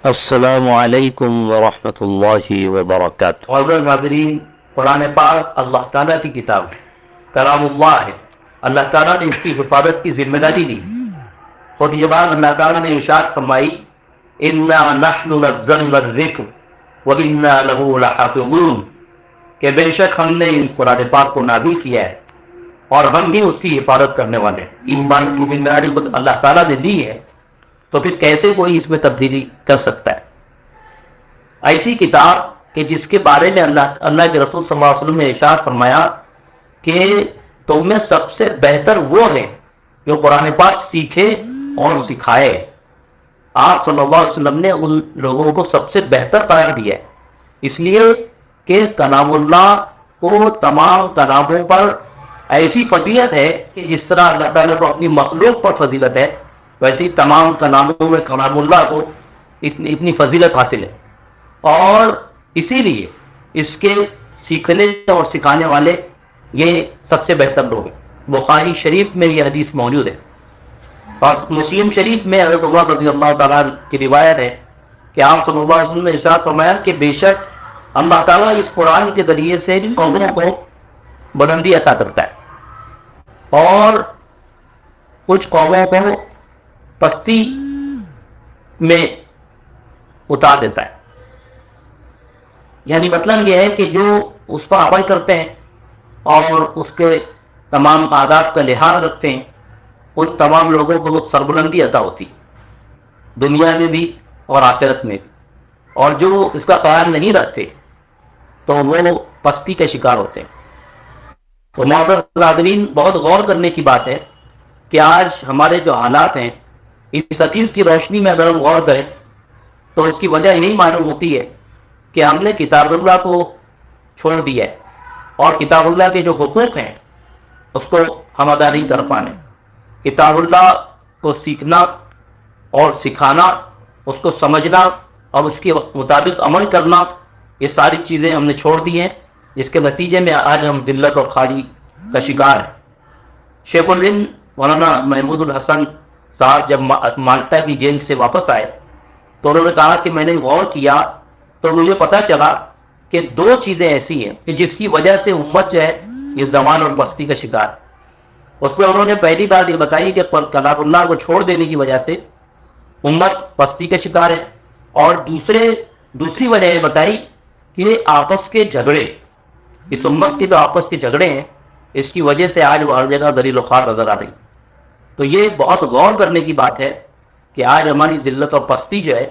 السلام علیکم ورحمۃ اللہ وبرکاتہ۔ معزز ناظرین، قرآن پاک اللہ تعالیٰ کی کتاب ہے، کلام اللہ ہے۔ اللہ تعالیٰ نے اس کی حفاظت کی ذمہ داری دی۔ خود یہ بات اللہ تعالیٰ نے ارشاد فرمائی، اِنَّا نَحْنُ نَزَّلْنَا الذِّكْرَ وَإِنَّا لَهُ لَحَافِظُونَ، کہ بے شک ہم نے اس قرآن پاک کو نازل کیا ہے اور ہم بھی اس کی حفاظت کرنے والے ہیں۔ ایمان کی ذمہ داری خود اللہ تعالیٰ نے دی ہے، تو پھر کیسے کوئی اس میں تبدیلی کر سکتا ہے؟ ایسی کتاب کہ جس کے بارے میں اللہ کے رسول صلی اللہ علیہ وسلم نے ارشاد فرمایا کہ تم میں سب سے بہتر وہ ہے جو قرآن پاک سیکھے اور سکھائے۔ آپ صلی اللہ علیہ وسلم نے ان لوگوں کو سب سے بہتر قرار دیا ہے، اس لیے کہ کلام اللہ کو تمام کلاموں پر ایسی فضیلت ہے کہ جس طرح اللہ تعالیٰ کو اپنی مخلوق پر فضیلت ہے، ویسی تمام کلاموں میں کلام اللہ کو اتنی فضیلت حاصل ہے، اور اسی لیے اس کے سیکھنے اور سکھانے والے یہ سب سے بہتر لوگ ہیں۔ بخاری شریف میں یہ حدیث موجود ہے، اور مسلم شریف میں حضرت عمر رضی اللہ تعالیٰ کی روایت ہے کہ آپ صلی اللہ علیہ وسلم نے ارشاد فرمایا کہ بے شک اللہ تعالیٰ اس قرآن کے ذریعے سے قوموں کو بلندی عطا کرتا ہے اور کچھ قوموں کو پستی میں اتار دیتا ہے۔ یعنی مطلب یہ ہے کہ جو اس پر عمل کرتے ہیں اور اس کے تمام آداب کا لحاظ رکھتے ہیں، ان تمام لوگوں کو سربلندی عطا ہوتی ہے، دنیا میں بھی اور آخرت میں بھی، اور جو اس کا خیال نہیں رکھتے تو وہ پستی کے شکار ہوتے ہیں۔ تو معزز ناظرین، بہت غور کرنے کی بات ہے کہ آج ہمارے جو حالات ہیں، اس حدیث کی روشنی میں اگر ہم غور کریں تو اس کی وجہ یہی معلوم ہوتی ہے کہ ہم نے کتاب اللہ کو چھوڑ دیا ہے، اور کتاب اللہ کے جو حقوق ہیں اس کو ہم ادا نہیں کر پانے۔ کتاب اللہ کو سیکھنا اور سکھانا، اس کو سمجھنا اور اس کے مطابق عمل کرنا، یہ ساری چیزیں ہم نے چھوڑ دی ہیں، جس کے نتیجے میں آج ہم ذلت اور خاری کا شکار ہیں۔ شیخ الہند مولانا محمود الحسن صاحب جب مالٹا کی جیل سے واپس آئے تو انہوں نے کہا کہ میں نے غور کیا تو مجھے پتہ چلا کہ دو چیزیں ایسی ہیں کہ جس کی وجہ سے امت جو ہے یہ زوال اور پستی کا شکار ہے۔ اس میں انہوں نے پہلی بات یہ بتائی کہ کلام اللہ کو چھوڑ دینے کی وجہ سے امت پستی کا شکار ہے، اور دوسری وجہ یہ بتائی کہ آپس کے جھگڑے، اس امت کے جو آپس کے جھگڑے ہیں، اس کی وجہ سے آج وہ ہر جگہ ذلیل و خوار نظر آ رہی۔ تو یہ بہت غور کرنے کی بات ہے کہ آج ہماری ذلت اور پستی جو ہے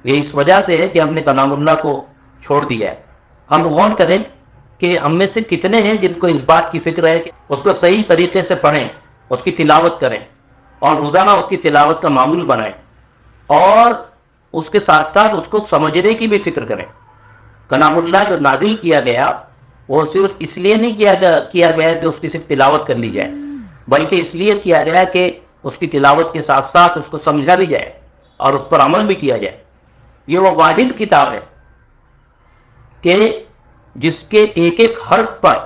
یہ اس وجہ سے ہے کہ ہم نے کلام اللہ کو چھوڑ دیا ہے۔ ہم غور کریں کہ ہم میں سے کتنے ہیں جن کو اس بات کی فکر ہے کہ اس کو صحیح طریقے سے پڑھیں، اس کی تلاوت کریں اور روزانہ اس کی تلاوت کا معمول بنائیں، اور اس کے ساتھ ساتھ اس کو سمجھنے کی بھی فکر کریں۔ کلام اللہ جو نازل کیا گیا وہ صرف اس لیے نہیں کیا گیا کہ اس کی صرف تلاوت کر لی جائے، بلکہ اس لیے کیا گیا کہ اس کی تلاوت کے ساتھ ساتھ اس کو سمجھا بھی جائے اور اس پر عمل بھی کیا جائے۔ یہ وہ واحد کتاب ہے کہ جس کے ایک ایک حرف پر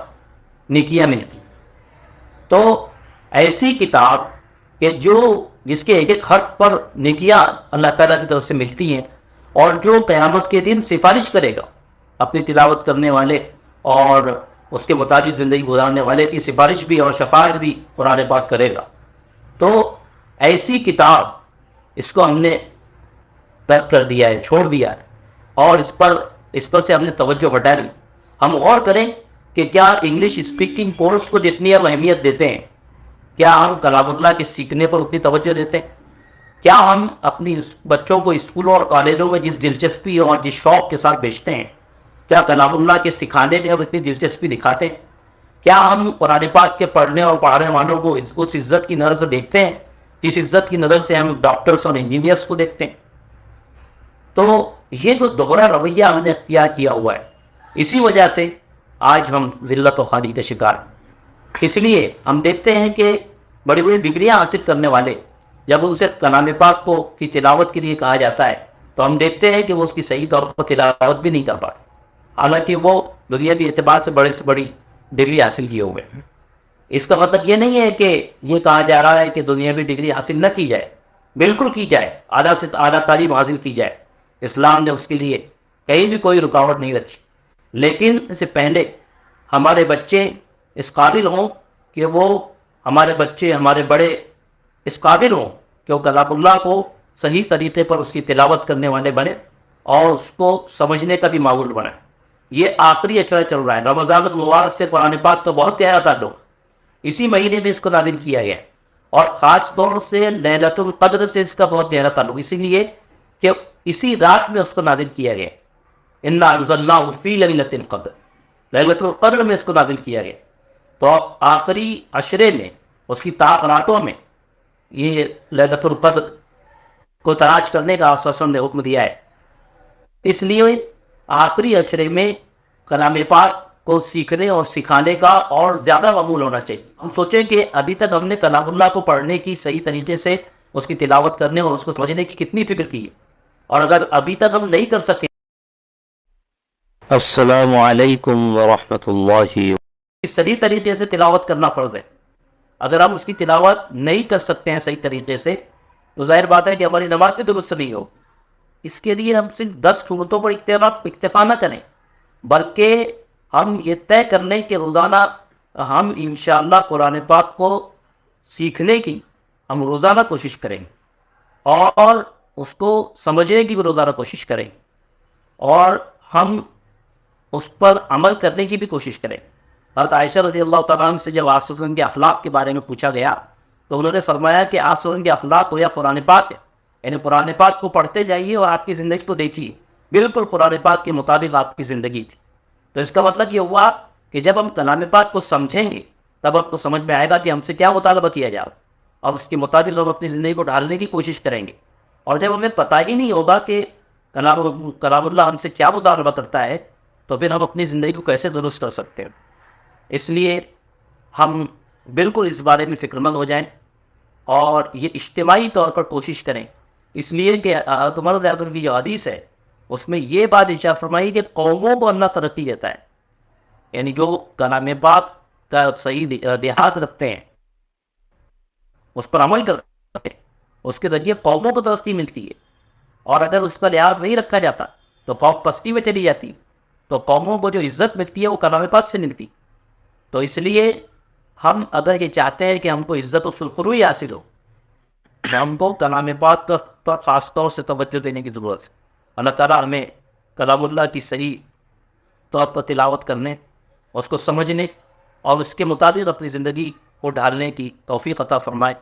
نیکیاں ملتی۔ تو ایسی کتاب کہ جس کے ایک ایک حرف پر نیکیاں اللہ تعالیٰ کی طرف سے ملتی ہیں، اور جو قیامت کے دن سفارش کرے گا اپنی تلاوت کرنے والے اور اس کے مطابق زندگی گزارنے والے کی سفارش بھی اور شفاعت بھی قرآن پاک کرے گا۔ تو ایسی کتاب، اس کو ہم نے ترک کر دیا ہے، چھوڑ دیا ہے، اور اس پر سے ہم نے توجہ ہٹا لی۔ ہم غور کریں کہ کیا انگلش اسپیکنگ کورس کو جتنی ہم اہمیت دیتے ہیں، کیا ہم کلام اللہ کے سیکھنے پر اتنی توجہ دیتے ہیں؟ کیا ہم اپنی بچوں کو اسکولوں اور کالجوں میں جس دلچسپی اور جس شوق کے ساتھ بھیجتے ہیں، کیا کلام اللہ کے سکھانے میں ہم اتنی دلچسپی دکھاتے ہیں؟ کیا ہم قرآن پاک کے پڑھنے اور پڑھانے والوں کو اس عزت کی نظر سے دیکھتے ہیں جس عزت کی نظر سے ہم ڈاکٹرز اور انجینئرس کو دیکھتے ہیں؟ تو یہ جو دوہرا رویہ ہم نے اختیار کیا ہوا ہے، اسی وجہ سے آج ہم ذلت و خواری کا شکار ہیں۔ اس لیے ہم دیکھتے ہیں کہ بڑی بڑی ڈگریاں حاصل کرنے والے جب ان سے کلام پاک کی تلاوت کے لیے کہا جاتا ہے تو ہم دیکھتے ہیں کہ وہ اس کی صحیح طور پر تلاوت بھی نہیں کر پاتے، حالانکہ وہ دنیاوی اعتبار سے بڑے سے بڑی ڈگری حاصل کیے ہوئے ہیں۔ اس کا مطلب یہ نہیں ہے کہ یہ کہا جا رہا ہے کہ دنیاوی ڈگری حاصل نہ کی جائے، بالکل کی جائے، اعلیٰ سے اعلیٰ تعلیم حاصل کی جائے، اسلام نے اس کے لیے کہیں بھی کوئی رکاوٹ نہیں رکھی، لیکن اس سے پہلے ہمارے بچے اس قابل ہوں کہ وہ ہمارے بچے ہمارے بڑے اس قابل ہوں کہ وہ کلام اللہ کو صحیح طریقے پر اس کی تلاوت کرنے والے بنے اور اس کو سمجھنے کا بھی ماحول بنے۔ یہ آخری اشرہ چل رہا ہے، رمضان المبارک سے قرآن پاک کا بہت گہرا تعلق، اسی مہینے میں اس کو نازل کیا گیا، اور خاص طور سے لیلۃ القدر سے اس کا بہت گہرا تعلق، اسی لیے کہ اسی رات میں اس کو نازل کیا گیا۔ انا انزلناہ فی لیلۃ القدر، لیلۃ القدر میں اس کو نازل کیا گیا، تو آخری عشرے میں اس کی طاق راتوں میں یہ لیلۃ القدر کو تلاش کرنے کا آسوسن نے حکم دیا ہے۔ اس لیے آخری عشرے میں کلام پاک کو سیکھنے اور سکھانے کا اور زیادہ معمول ہونا چاہیے۔ ہم سوچیں کہ ابھی تک ہم نے کلام اللہ کو پڑھنے کی صحیح طریقے سے اس کی تلاوت کرنے اور اس کو سمجھنے کی کتنی فکر کی ہے، اور اگر ابھی تک ہم نہیں کر سکے السلام علیکم ورحمۃ اللہ۔ صحیح طریقے سے تلاوت کرنا فرض ہے۔ اگر ہم اس کی تلاوت نہیں کر سکتے ہیں صحیح طریقے سے تو ظاہر بات ہے کہ ہماری نماز بھی درست نہیں ہو۔ اس کے لیے ہم صرف 10 صورتوں پر اکتفا نہ کریں، بلکہ ہم یہ طے کر لیں کہ روزانہ ہم انشاءاللہ قرآن پاک کو سیکھنے کی ہم روزانہ کوشش کریں اور اس کو سمجھنے کی بھی روزانہ کوشش کریں، اور ہم اس پر عمل کرنے کی بھی کوشش کریں۔ حضرت عائشہ رضی اللہ تعالیٰ عنہ سے جب آپ صلی اللہ علیہ وسلم کے اخلاق کے بارے میں پوچھا گیا تو انہوں نے فرمایا کہ آپ صلی اللہ علیہ وسلم کے اخلاق ہو یا قرآن پاک ہے، یعنی قرآن پاک کو پڑھتے جائیے اور آپ کی زندگی کو دیکھیے، بالکل قرآن پاک کے مطابق آپ کی زندگی تھی۔ تو اس کا مطلب یہ ہوا کہ جب ہم کلام پاک کو سمجھیں گے تب آپ کو سمجھ میں آئے گا کہ ہم سے کیا مطالبہ کیا جائے، اور اس کے مطابق ہم اپنی زندگی کو ڈھالنے کی کوشش کریں گے۔ اور جب ہمیں پتہ ہی نہیں ہوگا کہ کلام اللہ ہم سے کیا مطالبہ کرتا ہے تو پھر ہم اپنی زندگی کو کیسے درست کر سکتے ہیں۔ اس لیے ہم بالکل اس بارے میں فکر مند ہو جائیں اور یہ اجتماعی طور پر کوشش کریں، اس لیے کہ تمہارا زیادہ کی جو حدیث ہے اس میں یہ بات ارشاد فرمائی کہ قوموں کو اللہ ترقی دیتا ہے، یعنی جو کلام پاک کا صحیح دیہات رکھتے ہیں، اس پر عمل کرتے ہیں، اس کے ذریعے قوموں کو ترقی ملتی ہے، اور اگر اس کا لحاظ نہیں رکھا جاتا تو قوم پستی میں چلی جاتی، تو قوموں کو جو عزت ملتی ہے وہ کلام پاک سے ملتی۔ تو اس لیے ہم اگر یہ چاہتے ہیں کہ ہم کو عزت و سرخروئی حاصل ہو، ہم کو کلام پاک پر خاص طور سے توجہ دینے کی ضرورت ہے۔ اللہ تعالیٰ ہمیں کلام اللہ کی صحیح طور پر تلاوت کرنے، اس کو سمجھنے اور اس کے مطابق اپنی زندگی کو ڈھالنے کی توفیق عطا فرمائے۔